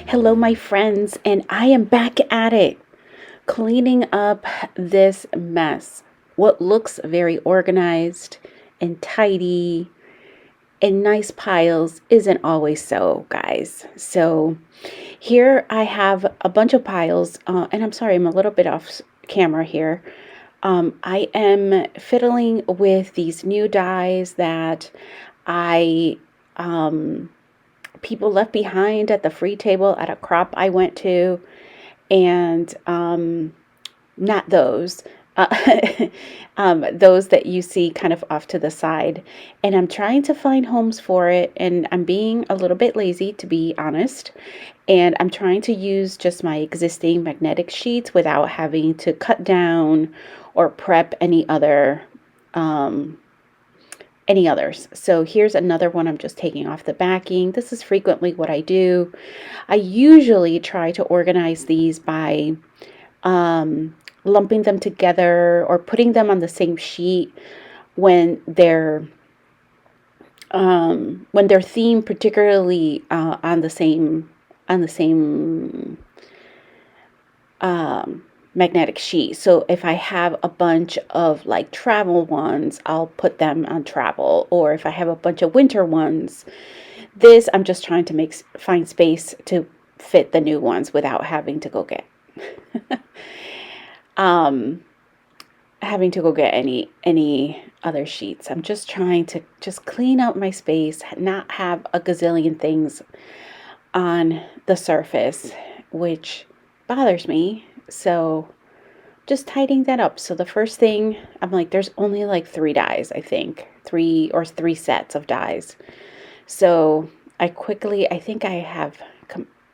Hello, my friends, and I am back at it, cleaning up this mess. What looks very organized and tidy and nice piles isn't always so, guys. So here I have a bunch of piles, and I'm sorry, I'm a little bit off camera here. I am fiddling with these new dies that I people left behind at the free table at a crop I went to, and not those. Uh, those that you see kind of off to the side. And I'm trying to find homes for it, and I'm being a little bit lazy, to be honest. And I'm trying to use just my existing magnetic sheets without having to cut down or prep any others. So here's another one I'm just taking off the backing. This is frequently what I do. I usually try to organize these by lumping them together or putting them on the same sheet when they're themed particularly on the same magnetic sheet. So if I have a bunch of like travel ones, I'll put them on travel. Or if I have a bunch of winter ones, this I'm just trying to find space to fit the new ones without having to go get any other sheets. I'm just trying to just clean up my space, not have a gazillion things on the surface, which bothers me. So just tidying that up. So the first thing, I'm like, there's only like 3 dies, I think. 3 sets of dies. So I think I have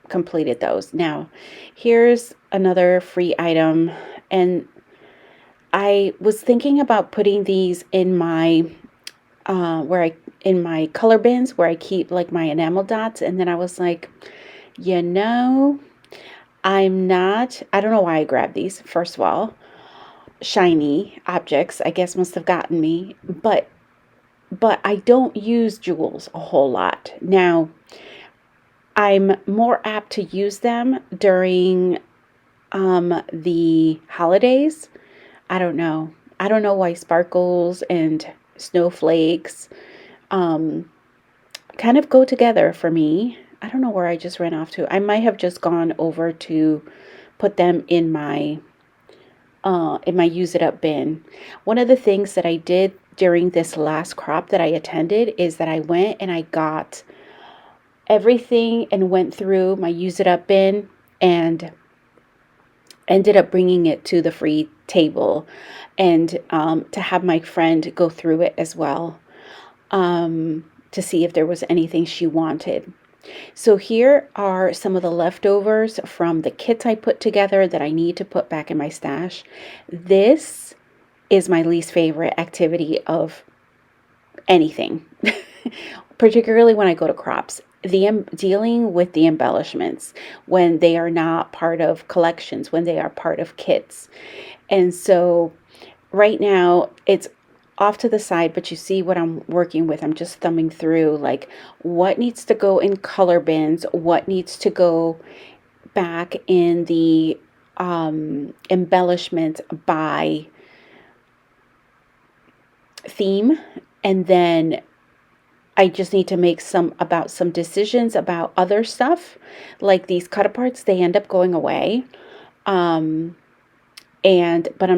completed those. Now, here's another free item, and I was thinking about putting these in my in my color bins where I keep like my enamel dots, and then I was like, you know, I don't know why I grabbed these. First of all, shiny objects, I guess, must have gotten me, but I don't use jewels a whole lot. Now, I'm more apt to use them during the holidays. I don't know. I don't know why sparkles and snowflakes kind of go together for me. I don't know where I just ran off to. I might have just gone over to put them in my use it up bin. One of the things that I did during this last crop that I attended is that I went and I got everything and went through my use it up bin and ended up bringing it to the free table, and to have my friend go through it as well, to see if there was anything she wanted. So here are some of the leftovers from the kits I put together that I need to put back in my stash. This is my least favorite activity of anything, particularly when I go to crops. Dealing with the embellishments when they are not part of collections, when they are part of kits. And so right now it's off to the side, but you see what I'm working with. I'm just thumbing through like what needs to go in color bins, what needs to go back in the embellishment by theme, and then I just need to make some decisions about other stuff, like these cut aparts. They end up going away, but I'm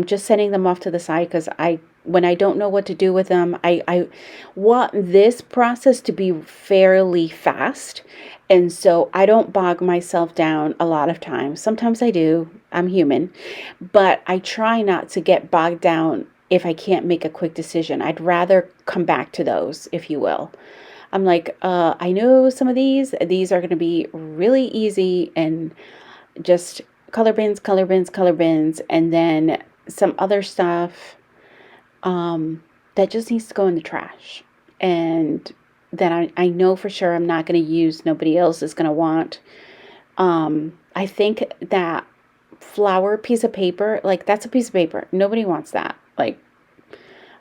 just sending them off to the side because when I don't know what to do with them, I want this process to be fairly fast, and so I don't bog myself down a lot of times. Sometimes I do. I'm human, but I try not to get bogged down if I can't make a quick decision. I'd rather come back to those, if you will. I'm like, I know some of these are going to be really easy, and just color bins, color bins, color bins, and then some other stuff that just needs to go in the trash. And that I know for sure I'm not going to use, nobody else is going to want. I think that flower piece of paper, like that's a piece of paper. Nobody wants that. Like,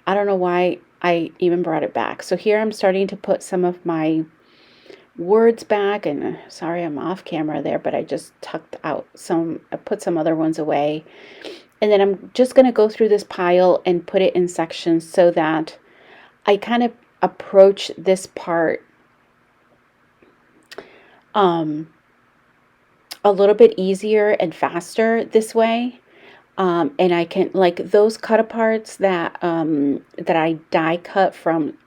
I don't know why I even brought it back. So here I'm starting to put some of my words back, and sorry I'm off camera there, but I just tucked out some, I put some other ones away. And then I'm just going to go through this pile and put it in sections so that I kind of approach this part a little bit easier and faster this way. And I can, like those cut aparts that that I die cut from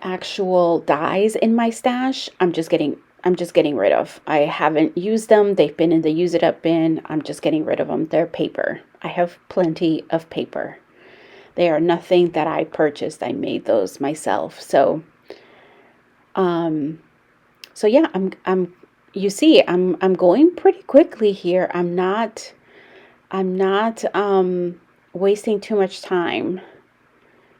actual dies in my stash. I'm just getting rid of. I haven't used them. They've been in the use it up bin. I'm just getting rid of them. They're paper. I have plenty of paper. They are nothing that I purchased. I made those myself. So so yeah, I'm you see, I'm going pretty quickly here. I'm not wasting too much time.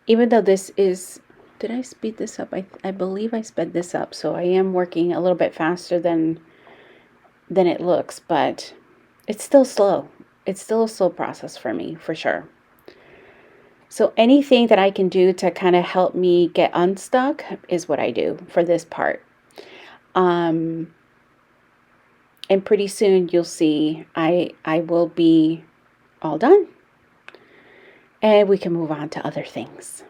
Even though this is, did I speed this up? I believe I sped this up, so I am working a little bit faster than it looks, but it's still slow. It's still a slow process for me, for sure. So anything that I can do to kind of help me get unstuck is what I do for this part. And pretty soon you'll see I will be all done, and we can move on to other things.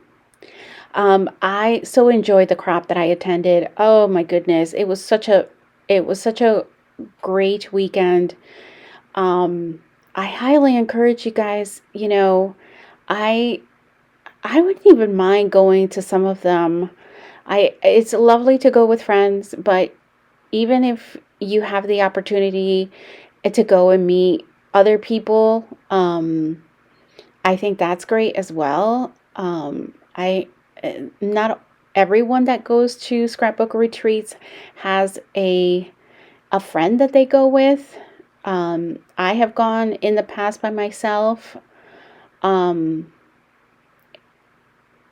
I so enjoyed the crop that I attended. Oh my goodness, it was such a great weekend. I highly encourage you guys. You know, I wouldn't even mind going to some of them. It's lovely to go with friends, but even if you have the opportunity to go and meet other people, I think that's great as well. Not everyone that goes to scrapbook retreats has a friend that they go with. I have gone in the past by myself.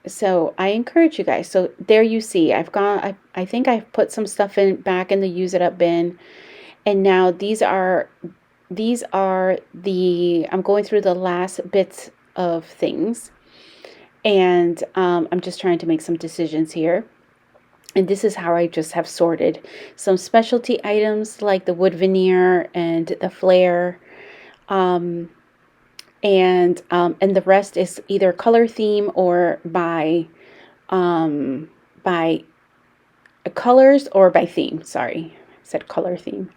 So I encourage you guys. So there you see, I think I've put some stuff back in the use it up bin. And now these are I'm going through the last bits of things. And I'm just trying to make some decisions here. And this is how I just have sorted some specialty items like the wood veneer and the flare. And the rest is either color theme or by colors or by theme. Sorry, I said color theme.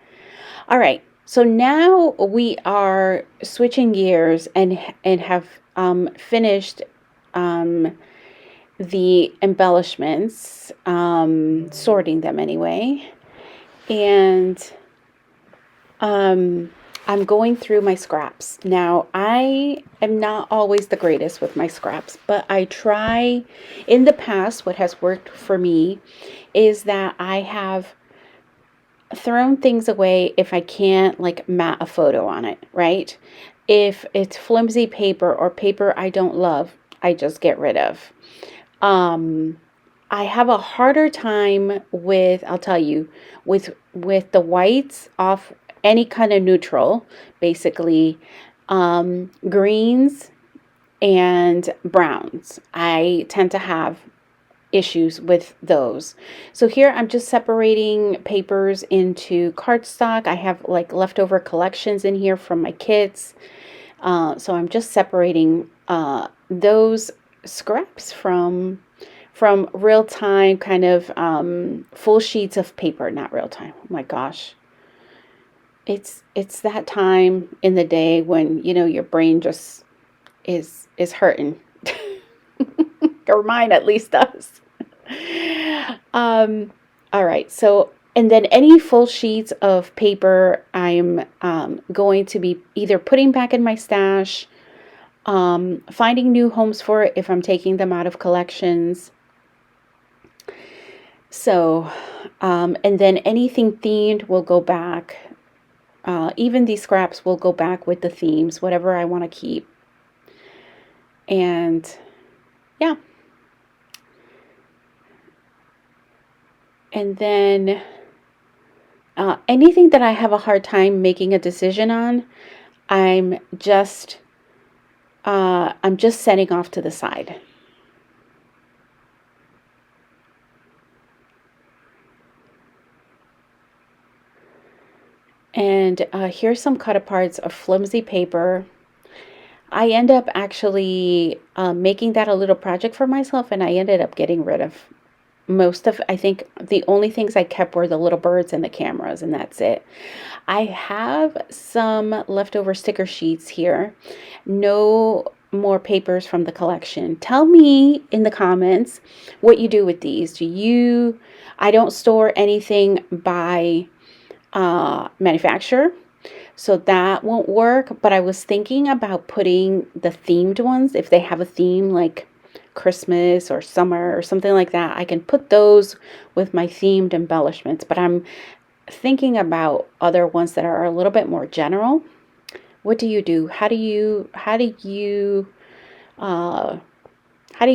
All right, so now we are switching gears and have finished the embellishments, sorting them anyway, and I'm going through my scraps. Now, I am not always the greatest with my scraps, but I try. In the past, what has worked for me is that I have thrown things away if I can't like mat a photo on it, right? If it's flimsy paper or paper I don't love, I just get rid of. I have a harder time with, I'll tell you, with the whites off any kind of neutral, basically, greens and browns. I tend to have issues with those. So here I'm just separating papers into cardstock. I have like leftover collections in here from my kits. So I'm just separating those scraps from real time kind of full sheets of paper. Not real time. Oh my gosh. It's that time in the day when, you know, your brain just is hurting. Or mine at least does. All right. So, and then any full sheets of paper, I'm going to be either putting back in my stash, finding new homes for it if I'm taking them out of collections. So, and then anything themed will go back. Even these scraps will go back with the themes, whatever I want to keep. And yeah. And then anything that I have a hard time making a decision on, I'm just I'm just setting off to the side. And here's some cut aparts of flimsy paper. I end up actually making that a little project for myself, and I ended up getting rid of most of, I think the only things I kept were the little birds and the cameras, and that's it. I have some leftover sticker sheets here. No more papers from the collection. Tell me in the comments what you do with these. I don't store anything by manufacturer, so that won't work, but I was thinking about putting the themed ones. If they have a theme like Christmas or summer or something like that, I can put those with my themed embellishments, but I'm thinking about other ones that are a little bit more general. What do you do? How do you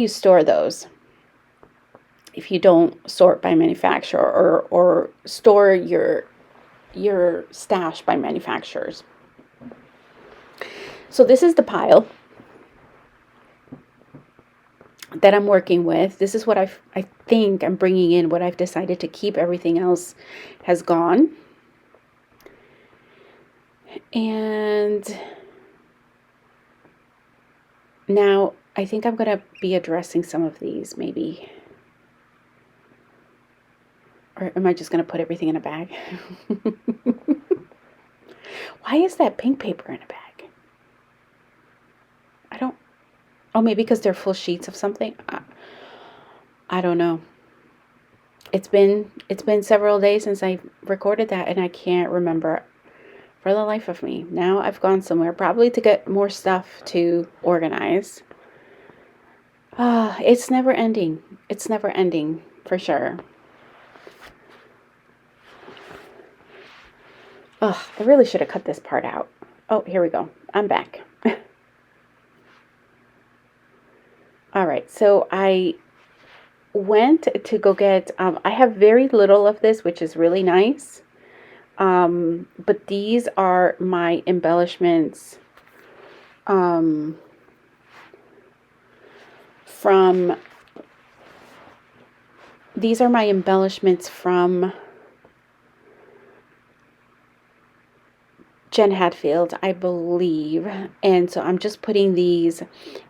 store those if you don't sort by manufacturer, or store your stash by manufacturers? So this is the pile that I'm working with. This is what I think I'm bringing in, what I've decided to keep. Everything else has gone. And now I think I'm going to be addressing some of these, maybe. Or am I just going to put everything in a bag? Why is that pink paper in a bag? I don't... Oh, maybe because they're full sheets of something? I don't know. It's been several days since I recorded that, and I can't remember for the life of me. Now I've gone somewhere, probably to get more stuff to organize. It's never ending. It's never ending, for sure. I really should have cut this part out. Oh, here we go. I'm back. All right, so I went to go get, I have very little of this, which is really nice. But these are my embellishments from Jen Hadfield, I believe. And so I'm just putting these,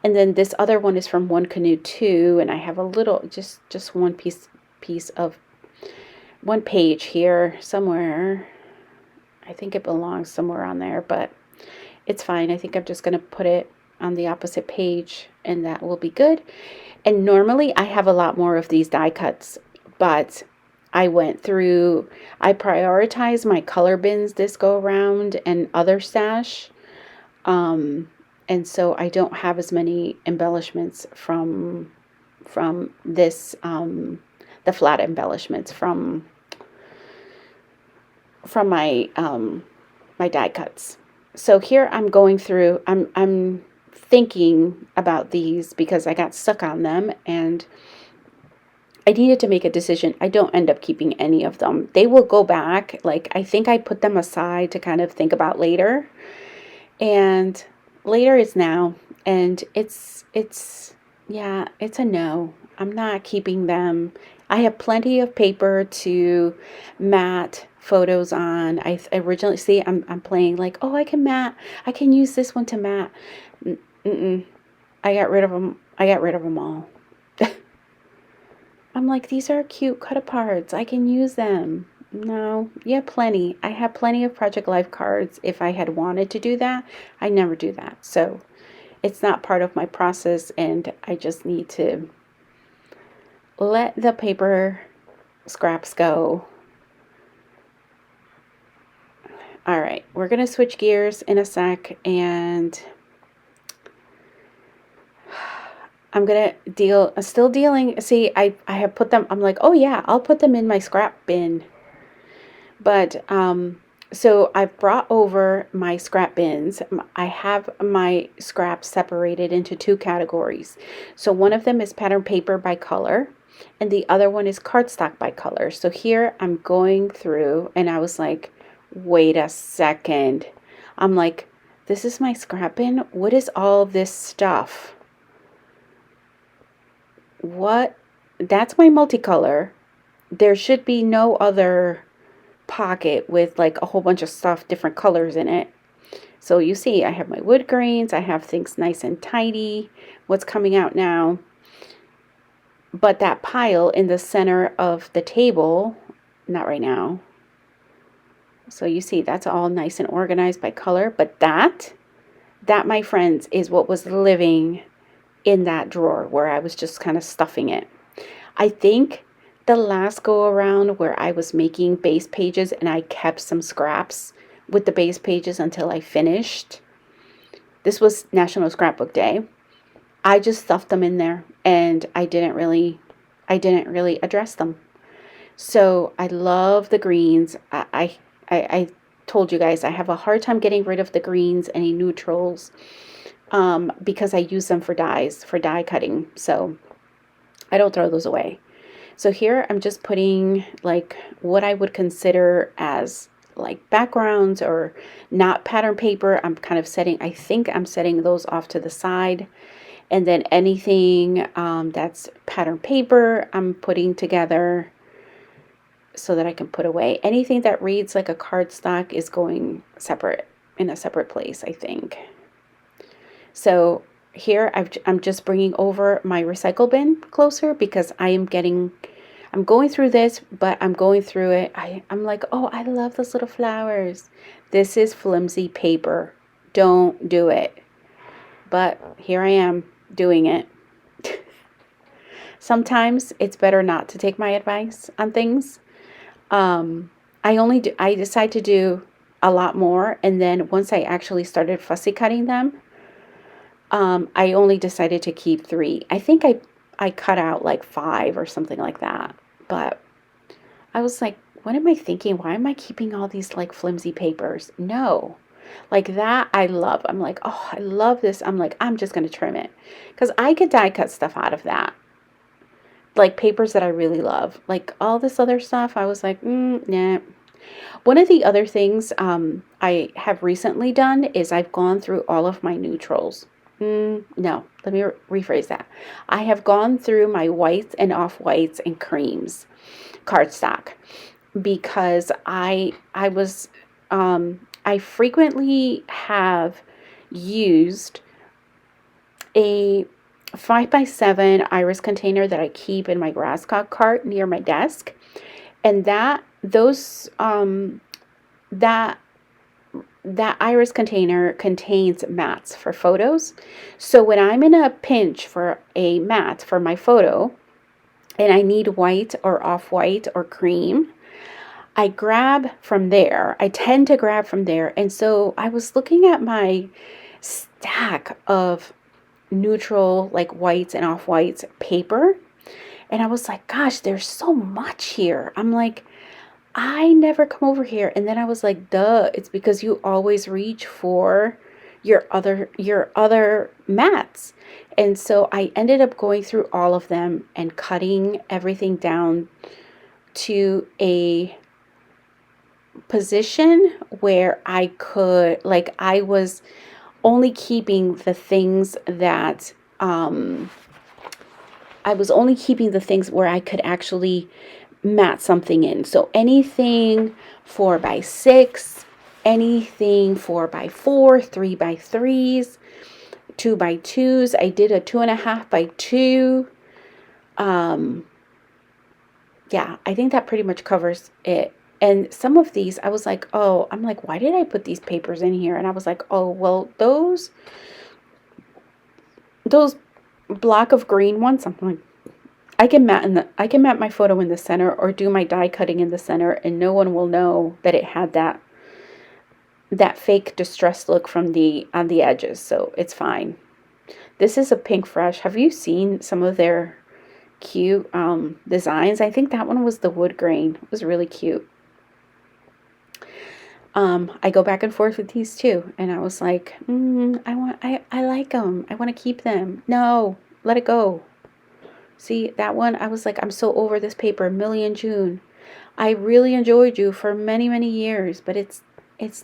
and then this other one is from One Canoe 2, and I have a little, just one piece of one page here somewhere. I think it belongs somewhere on there, but it's fine. I think I'm just going to put it on the opposite page, and that will be good. And normally I have a lot more of these die cuts, but I prioritized my color bins this go around and other stash. And so I don't have as many embellishments from this, the flat embellishments from my my die cuts. So here I'm going through, I'm thinking about these because I got stuck on them, and I needed to make a decision. I don't end up keeping any of them. They will go back. Like, I think I put them aside to kind of think about later. And later is now. And it's a no. I'm not keeping them. I have plenty of paper to mat photos on. I originally, see, I'm playing like, oh, I can use this one to mat. I got rid of them. I got rid of them all. I'm like, these are cute cut aparts. I can use them. No, yeah, plenty. I have plenty of Project Life cards. If I had wanted to do that, I never do that. So it's not part of my process, and I just need to let the paper scraps go. All right, we're going to switch gears in a sec, and I'm going to still dealing. See, I have put them, I'm like, oh yeah, I'll put them in my scrap bin. But, so I've brought over my scrap bins. I have my scraps separated into two categories. So one of them is pattern paper by color, and the other one is cardstock by color. So here I'm going through, and I was like, wait a second. I'm like, This is my scrap bin. What is all this stuff? What? That's my multicolor. There should be no other pocket with like a whole bunch of stuff, different colors in it. So you see, I have my wood grains. I have things nice and tidy. What's coming out now? But that pile in the center of the table, not right now. So you see, that's all nice and organized by color. But that, my friends, is what was living in that drawer where I was just kind of stuffing it. I think the last go around where I was making base pages and I kept some scraps with the base pages until I finished. This was National Scrapbook Day. I just stuffed them in there and I didn't really address them. So I love the greens. I told you guys I have a hard time getting rid of the greens, any neutrals, because I use them for dyes, for die cutting. So I don't throw those away. So here I'm just putting like what I would consider as like backgrounds or not pattern paper. I'm kind of setting, I think I'm setting those off to the side. And then anything that's pattern paper, I'm putting together so that I can put away. Anything that reads like a cardstock is going separate, in a separate place, I think. So here I'm just bringing over my recycle bin closer because I'm going through this, but I'm going through it. I'm like, oh, I love those little flowers. This is flimsy paper. Don't do it. But here I am doing it. Sometimes it's better not to take my advice on things. I decide to do a lot more, and then once I actually started fussy cutting them, I only decided to keep 3. I think I cut out like 5 or something like that. But I was like, what am I thinking? Why am I keeping all these like flimsy papers? No. Like that I love. I'm like, oh, I love this. I'm like, I'm just going to trim it. Because I could die cut stuff out of that. Like papers that I really love. Like all this other stuff, I was like, nah. One of the other things I have recently done is I've gone through all of my neutrals. No, let me rephrase that. I have gone through my whites and off-whites and creams cardstock because I frequently have used a 5x7 iris container that I keep in my grasscock cart near my desk, and that iris container contains mats for photos. So when I'm in a pinch for a mat for my photo and I need white or off-white or cream, I grab from there. I tend to grab from there. And so I was looking at my stack of neutral, like whites and off-whites paper, and I was like, gosh, there's so much here. I'm like, I never come over here. And then I was like, duh, it's because you always reach for your other mats. And so I ended up going through all of them and cutting everything down to a position where I could, like, I was only keeping the things that where I could actually mat something in. So anything 4x6, anything 4x4, 3x3s, 2x2s. I did a 2.5x2. Yeah, I think that pretty much covers it. And some of these, I was like, oh, I'm like, why did I put these papers in here? And I was like, oh, well, those block of green ones, I'm like, I can mat my photo in the center or do my die cutting in the center, and no one will know that it had that fake distressed look on the edges, so it's fine. This is a Pink Fresh. Have you seen some of their cute designs? I think that one was the wood grain. It was really cute. I go back and forth with these too, and I was like, I like them. I want to keep them. No, let it go. See, that one, I was like, I'm so over this paper. Millie and June, I really enjoyed you for many, many years, but it's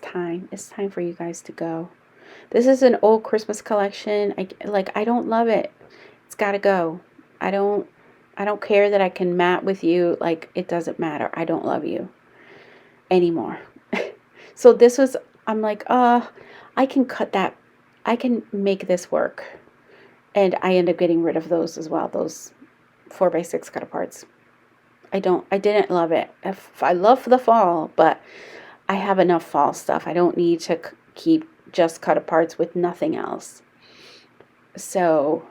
time. It's time for you guys to go. This is an old Christmas collection. I don't love it. It's got to go. I don't I don't care that I can mat with you. Like, it doesn't matter. I don't love you anymore. So this was, I'm like, I can cut that. I can make this work. And I end up getting rid of those as well. Those 4x6 cut aparts. I didn't love it. I love the fall, but I have enough fall stuff. I don't need to keep just cut aparts with nothing else. So,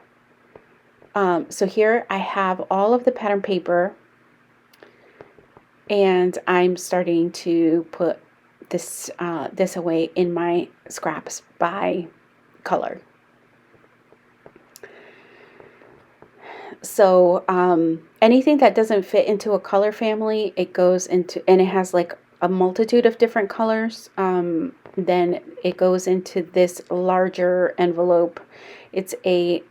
so here I have all of the pattern paper, and I'm starting to put this this away in my scraps by color. So anything that doesn't fit into a color family, it goes into, and it has like a multitude of different colors, then it goes into this larger envelope. It's a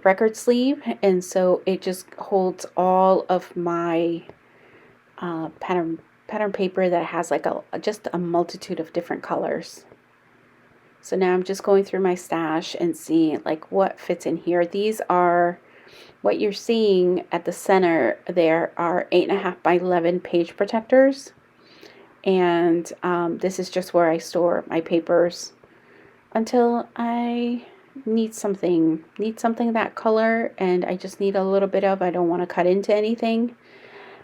record sleeve, and so it just holds all of my pattern paper that has like just a multitude of different colors. So now I'm just going through my stash and seeing like what fits in here. These are what you're seeing at the center. There are 8.5 by 11 page protectors, and this is just where I store my papers until I need something that color, and I just need a little bit of, I don't want to cut into anything.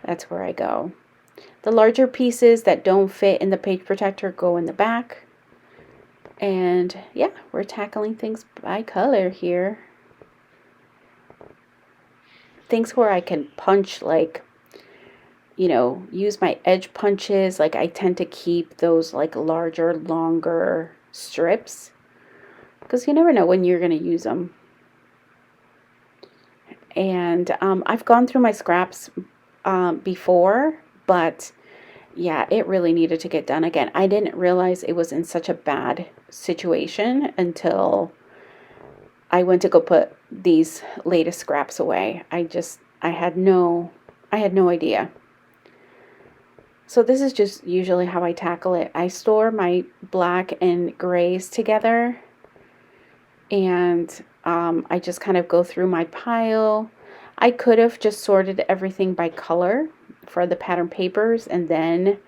That's where I go. The larger pieces that don't fit in the page protector go in the back. And yeah, we're tackling things by color here. Things where I can punch, like, you know, use my edge punches. Like, I tend to keep those like larger, longer strips, because you never know when you're going to use them. And I've gone through my scraps before, but yeah, it really needed to get done again. I didn't realize it was in such a bad situation until I went to go put these latest scraps away. I had no idea. So this is just usually how I tackle it. I store my black and grays together, and I just kind of go through my pile. I could have just sorted everything by color for the pattern papers and then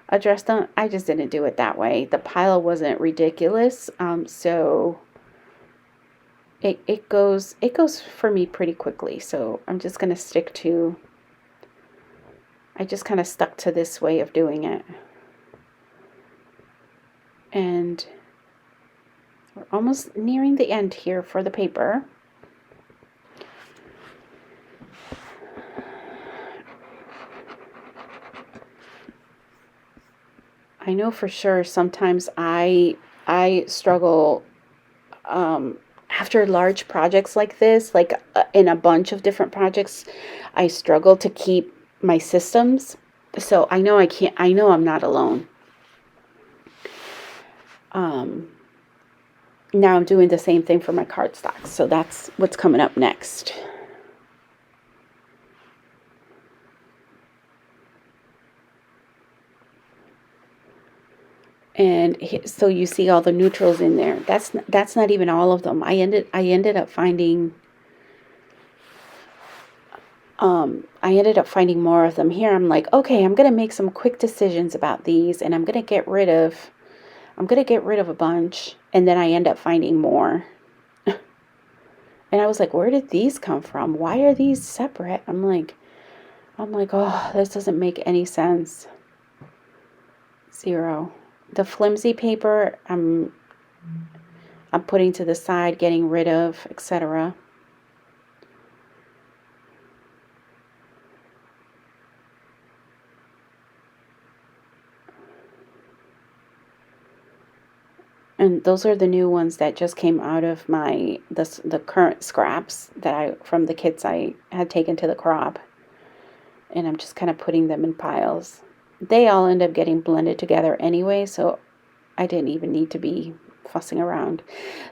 addressed them. I just didn't do it that way. The pile wasn't ridiculous, so it goes for me pretty quickly. So I'm just gonna stick to. I just kind of stuck to this way of doing it, and we're almost nearing the end here for the paper. I know for sure sometimes I struggle after large projects like this, like in a bunch of different projects, I struggle to keep my systems. So I know I know I'm not alone. Now I'm doing the same thing for my cardstock. So that's what's coming up next. And so you see all the neutrals in there. That's not even all of them. I ended up finding more of them here. I'm like, okay, I'm gonna make some quick decisions about these, and I'm gonna get rid of a bunch, and then I end up finding more. And I was like, where did these come from? Why are these separate? I'm like, oh, this doesn't make any sense. Zero. The flimsy paper I'm putting to the side, getting rid of, etc. And those are the new ones that just came out of the current scraps that from the kits I had taken to the crop. And I'm just kind of putting them in piles. They all end up getting blended together anyway, so I didn't even need to be fussing around.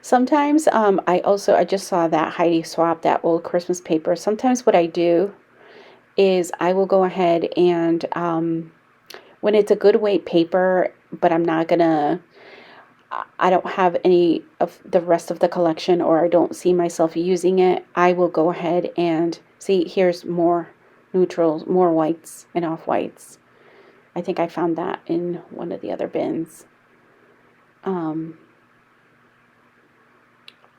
Sometimes I just saw that Heidi swap that old Christmas paper. Sometimes what I do is I will go ahead and when it's a good weight paper, but I'm not gonna I don't have any of the rest of the collection, or I don't see myself using it, I will go ahead and see, here's more neutrals, more whites and off whites. I think I found that in one of the other bins.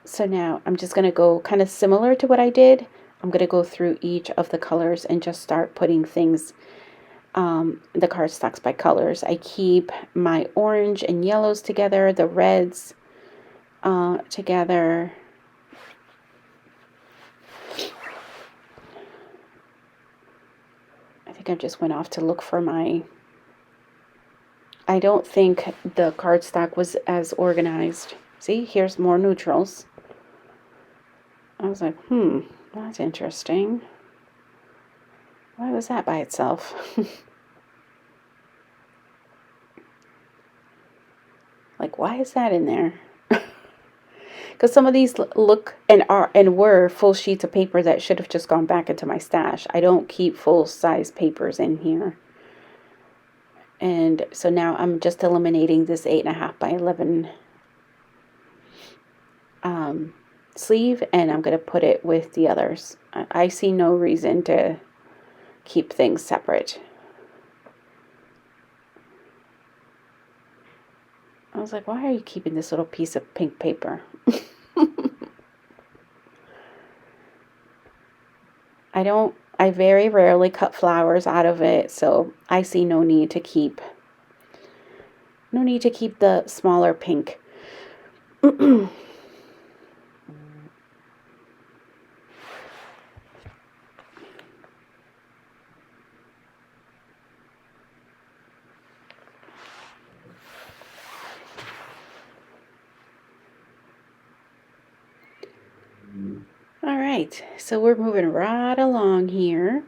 So now I'm just going to go kind of similar to what I did. I'm going to go through each of the colors and just start putting things, the cardstocks by colors. I keep my orange and yellows together, the reds together. I think I just went off to look for my, I don't think the cardstock was as organized. See, here's more neutrals. I was like, that's interesting. Why was that by itself? Like, why is that in there? Because some of these look and are and were full sheets of paper that should have just gone back into my stash. I don't keep full size papers in here. And so now I'm just eliminating this 8.5 by 11 sleeve, and I'm going to put it with the others. I see no reason to keep things separate. I was like, why are you keeping this little piece of pink paper? I very rarely cut flowers out of it, so I see no need to keep the smaller pink. All right, so we're moving right along here.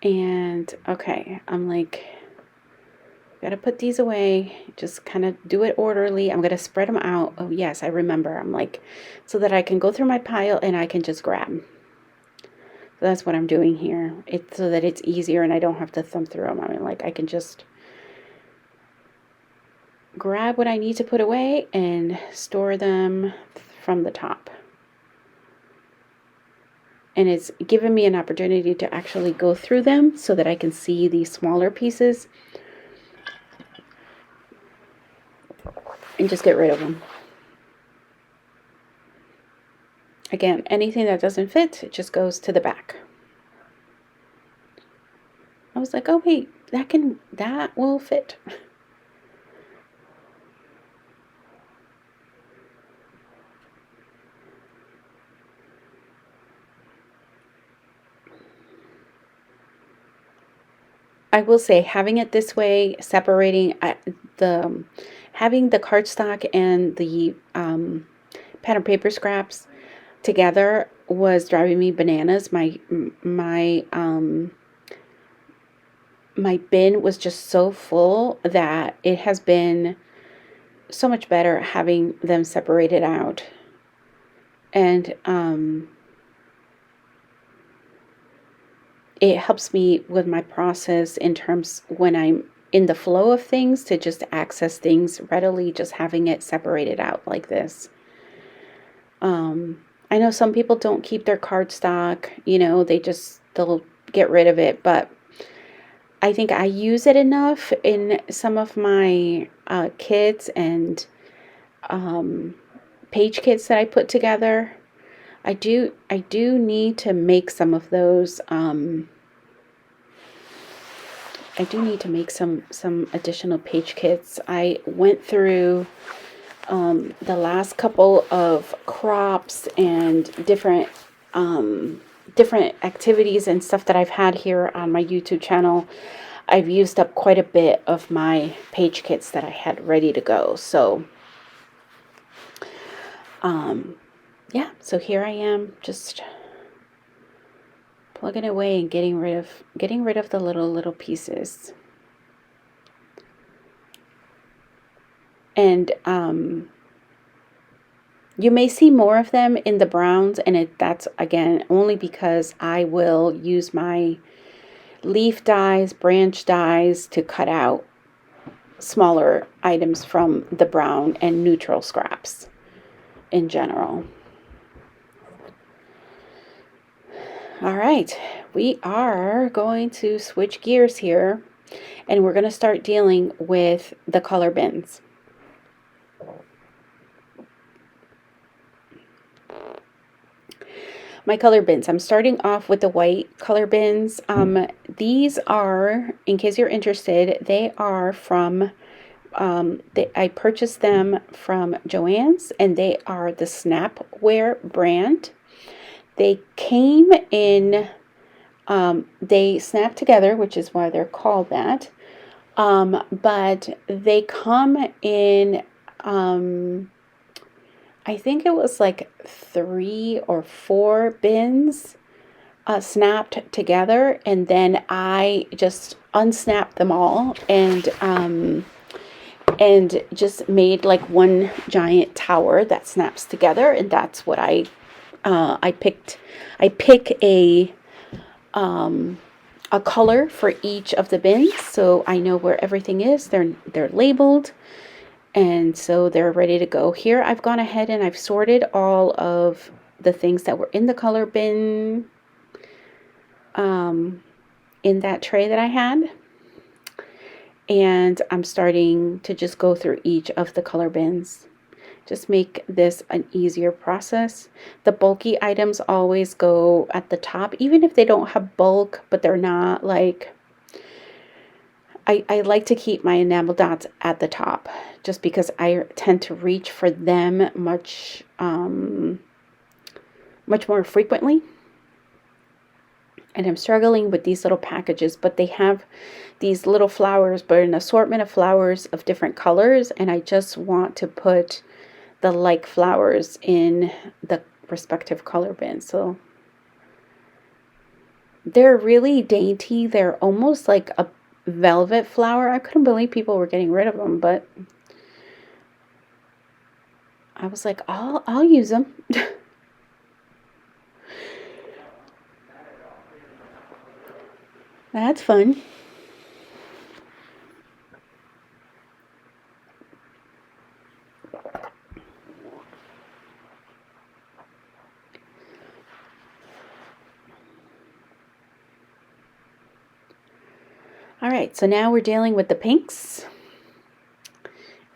And okay, I'm like, gotta put these away, just kind of do it orderly. I'm gonna spread them out. Oh yes, I remember. I'm like, so that I can go through my pile and I can just grab. So that's what I'm doing here. It's so that it's easier and I don't have to thumb through them. I mean, like, I can just grab what I need to put away and store them from the top. And it's given me an opportunity to actually go through them so that I can see these smaller pieces and just get rid of them. Again, anything that doesn't fit, it just goes to the back. I was like, oh wait, that will fit. I will say, having it this way, separating having the cardstock and the pattern paper scraps together was driving me bananas. My bin was just so full that it has been so much better having them separated out. And it helps me with my process in terms when I'm in the flow of things to just access things readily, just having it separated out like this. I know some people don't keep their cardstock, they'll get rid of it, but I think I use it enough in some of my kits and page kits that I put together. I do need to make some of those. I do need to make some additional page kits. I went through the last couple of crops and different activities and stuff that I've had here on my YouTube channel. I've used up quite a bit of my page kits that I had ready to go. So yeah, so here I am, just plugging away and getting rid of the little pieces. And you may see more of them in the browns, and that's again only because I will use my leaf dies, branch dies to cut out smaller items from the brown and neutral scraps in general. All right, we are going to switch gears here, and we're going to start dealing with the color bins. My color bins. I'm starting off with the white color bins. These are, in case you're interested, they are from, I purchased them from Joann's, and they are the Snapware brand. They came in, they snap together, which is why they're called that. But they come in, I think it was like 3 or 4 bins snapped together, and then I just unsnapped them all and just made like one giant tower that snaps together, and that's what I picked. I pick a color for each of the bins, so I know where everything is. They're labeled, and so they're ready to go. Here I've gone ahead and I've sorted all of the things that were in the color bin in that tray that I had. And I'm starting to just go through each of the color bins. Just make this an easier process. The bulky items always go at the top, even if they don't have bulk, but they're not like, I like to keep my enamel dots at the top just because I tend to reach for them much more frequently. And I'm struggling with these little packages, but they have these little flowers, but an assortment of flowers of different colors, and I just want to put the like flowers in the respective color bin. So they're really dainty. They're almost like a velvet flower. I couldn't believe people were getting rid of them, but I was like, I'll use them. That's fun. All right, so now we're dealing with the pinks.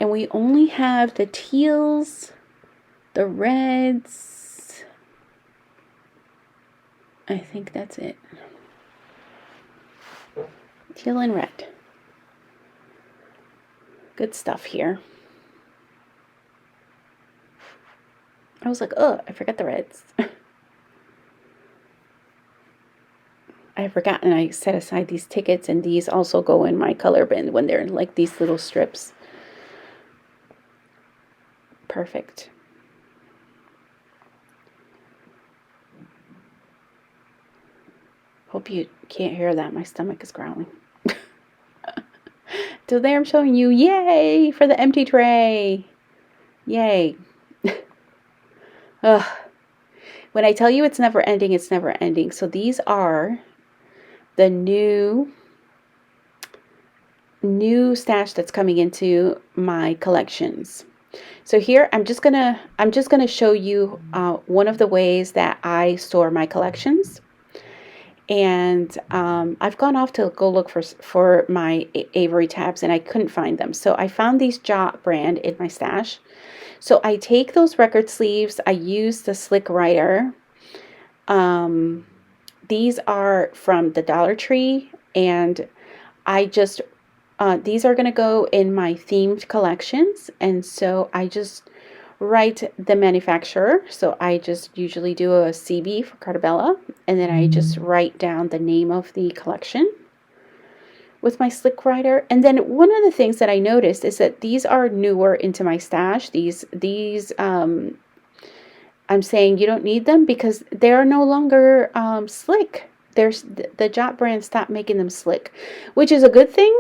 And we only have the teals, the reds. I think that's it. Teal and red. Good stuff here. I was like, oh, I forgot the reds. I had forgotten I set aside these tickets, and these also go in my color bin when they're like these little strips. Perfect. Hope you can't hear that. My stomach is growling. So there I'm showing you, yay, for the empty tray. Yay. Ugh. When I tell you it's never ending, it's never ending. So these are the new stash that's coming into my collections. So here I'm just gonna show you one of the ways that I store my collections. And I've gone off to go look for my Avery tabs, and I couldn't find them. So I found these Jot brand in my stash. So I take those record sleeves, I use the slick writer. These are from the Dollar Tree, and I just these are going to go in my themed collections, and so I just write the manufacturer. So I just usually do a CB for Cartabella, and then I just write down the name of the collection with my slick writer. And then one of the things that I noticed is that these are newer into my stash. These I'm saying you don't need them because they are no longer slick. There's the Jot brand stopped making them slick, which is a good thing,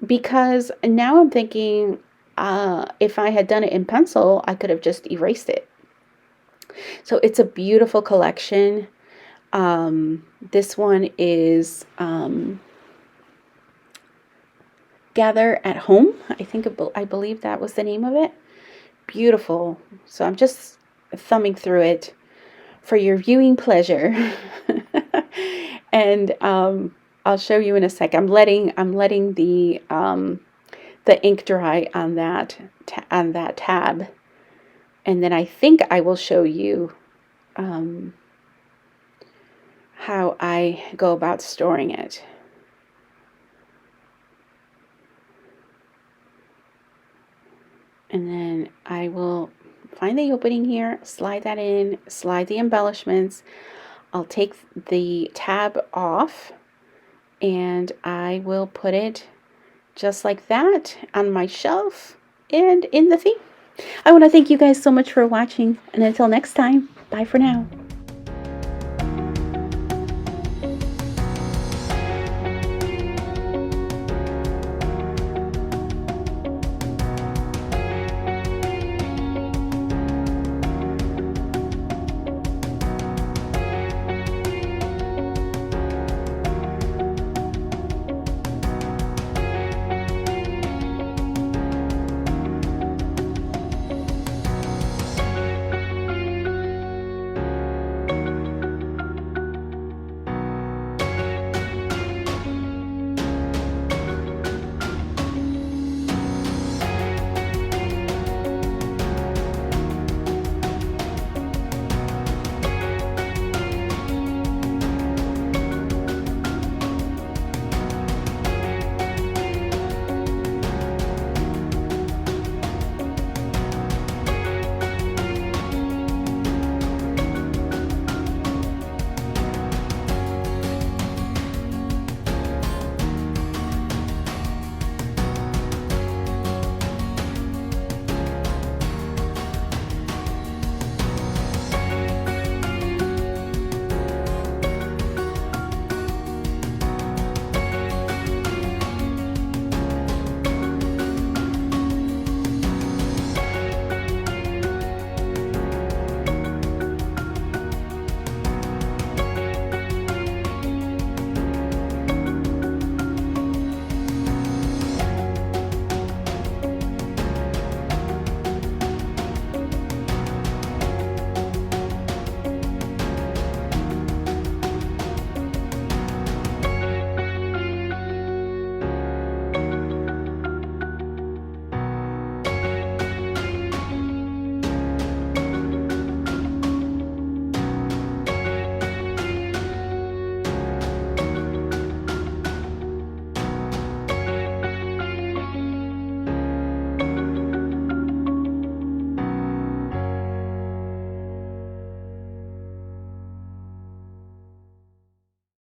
because now I'm thinking if I had done it in pencil, I could have just erased it. So it's a beautiful collection. This one is Gather at Home. I believe that was the name of it. Beautiful. So I'm just thumbing through it for your viewing pleasure. And I'll show you in a sec. I'm letting the ink dry on that tab, and then I think I will show you how I go about storing it. And then I will find the opening here, slide that in, slide the embellishments. I'll take the tab off and I will put it just like that on my shelf and in the theme. I want to thank you guys so much for watching, and until next time, bye for now.